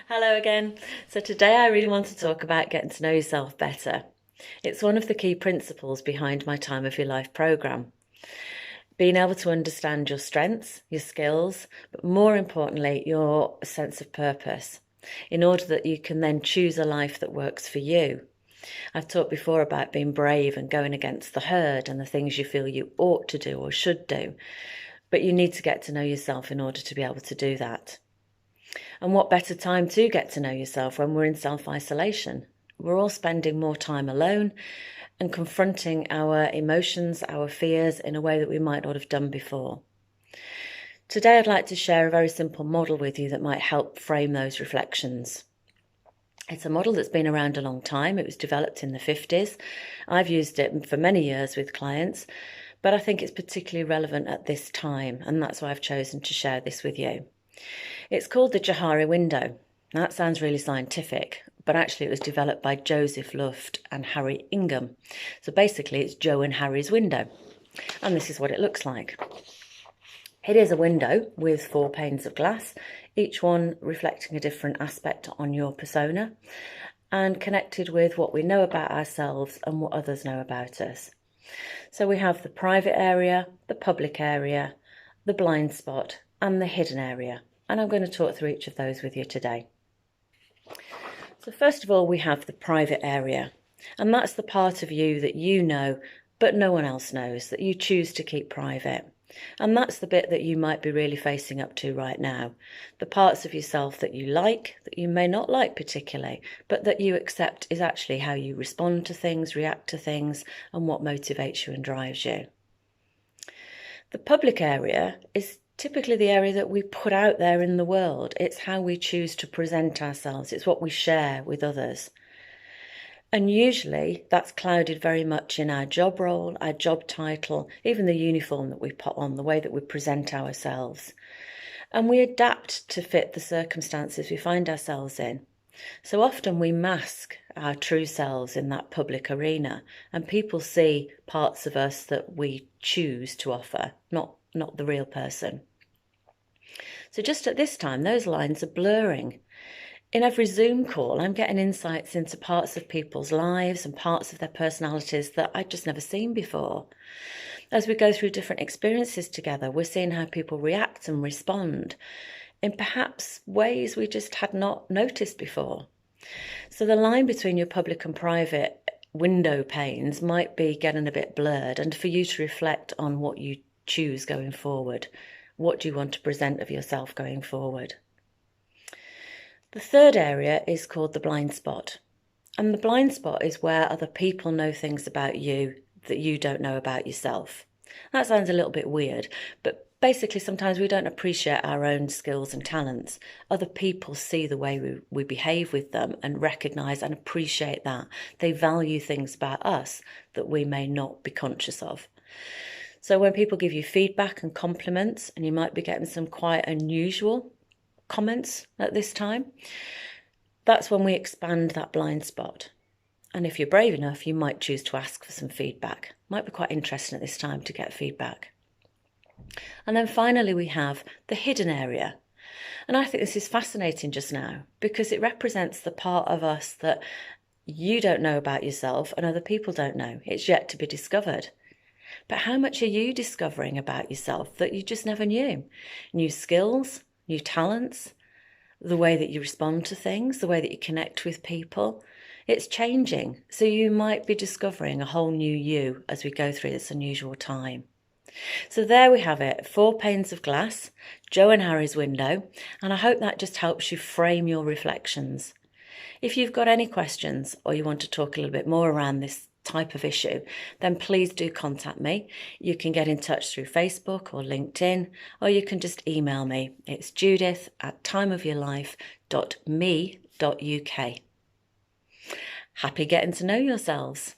Hello again. So today I really want to talk about getting to know yourself better. It's one of the key principles behind my Time of Your Life programme. Being able to understand your strengths, your skills, but more importantly, your sense of purpose, in order that you can then choose a life that works for you. I've talked before about being brave and going against the herd and the things you feel you ought to do or should do, but you need to get to know yourself in order to be able to do that. And what better time to get to know yourself when we're in self-isolation? We're all spending more time alone and confronting our emotions, our fears in a way that we might not have done before. Today I'd like to share a very simple model with you that might help frame those reflections. It's a model that's been around a long time. It was developed in the 50s. I've used it for many years with clients, but I think it's particularly relevant at this time, and that's why I've chosen to share this with you. It's called the Johari Window. Now, that sounds really scientific, but actually it was developed by Joseph Luft and Harry Ingham. So basically it's Joe and Harry's window. And this is what it looks like. It is a window with 4 panes of glass, each one reflecting a different aspect on your persona and connected with what we know about ourselves and what others know about us. So we have the private area, the public area, the blind spot and the hidden area. And I'm going to talk through each of those with you today. So first of all, we have the private area, and that's the part of you that you know, but no one else knows, that you choose to keep private. And that's the bit that you might be really facing up to right now. The parts of yourself that you like, that you may not like particularly, but that you accept is actually how you respond to things, react to things, and what motivates you and drives you. The public area is typically the area that we put out there in the world. It's how we choose to present ourselves. It's what we share with others. And usually that's clouded very much in our job role, our job title, even the uniform that we put on, the way that we present ourselves. And we adapt to fit the circumstances we find ourselves in. So often we mask our true selves in that public arena, and people see parts of us that we choose to offer, not the real person. So just at this time, those lines are blurring. In every Zoom call, I'm getting insights into parts of people's lives and parts of their personalities that I'd just never seen before. As we go through different experiences together, we're seeing how people react and respond in perhaps ways we just had not noticed before. So the line between your public and private window panes might be getting a bit blurred, and for you to reflect on what you choose going forward. What do you want to present of yourself going forward? The third area is called the blind spot. And the blind spot is where other people know things about you that you don't know about yourself. That sounds a little bit weird, but basically sometimes we don't appreciate our own skills and talents. Other people see the way we behave with them and recognise and appreciate that. They value things about us that we may not be conscious of. So when people give you feedback and compliments, and you might be getting some quite unusual comments at this time, that's when we expand that blind spot. And if you're brave enough, you might choose to ask for some feedback. Might be quite interesting at this time to get feedback. And then finally we have the hidden area. And I think this is fascinating just now because it represents the part of us that you don't know about yourself and other people don't know. It's yet to be discovered. But how much are you discovering about yourself that you just never knew? New skills, new talents, the way that you respond to things, the way that you connect with people. It's changing. So you might be discovering a whole new you as we go through this unusual time. So there we have it, 4 panes of glass, Joe and Harry's window, and I hope that just helps you frame your reflections. If you've got any questions or you want to talk a little bit more around this type of issue, then please do contact me. You can get in touch through Facebook or LinkedIn, or you can just email me. It's judith@timeofyourlife.me.uk. Happy getting to know yourselves.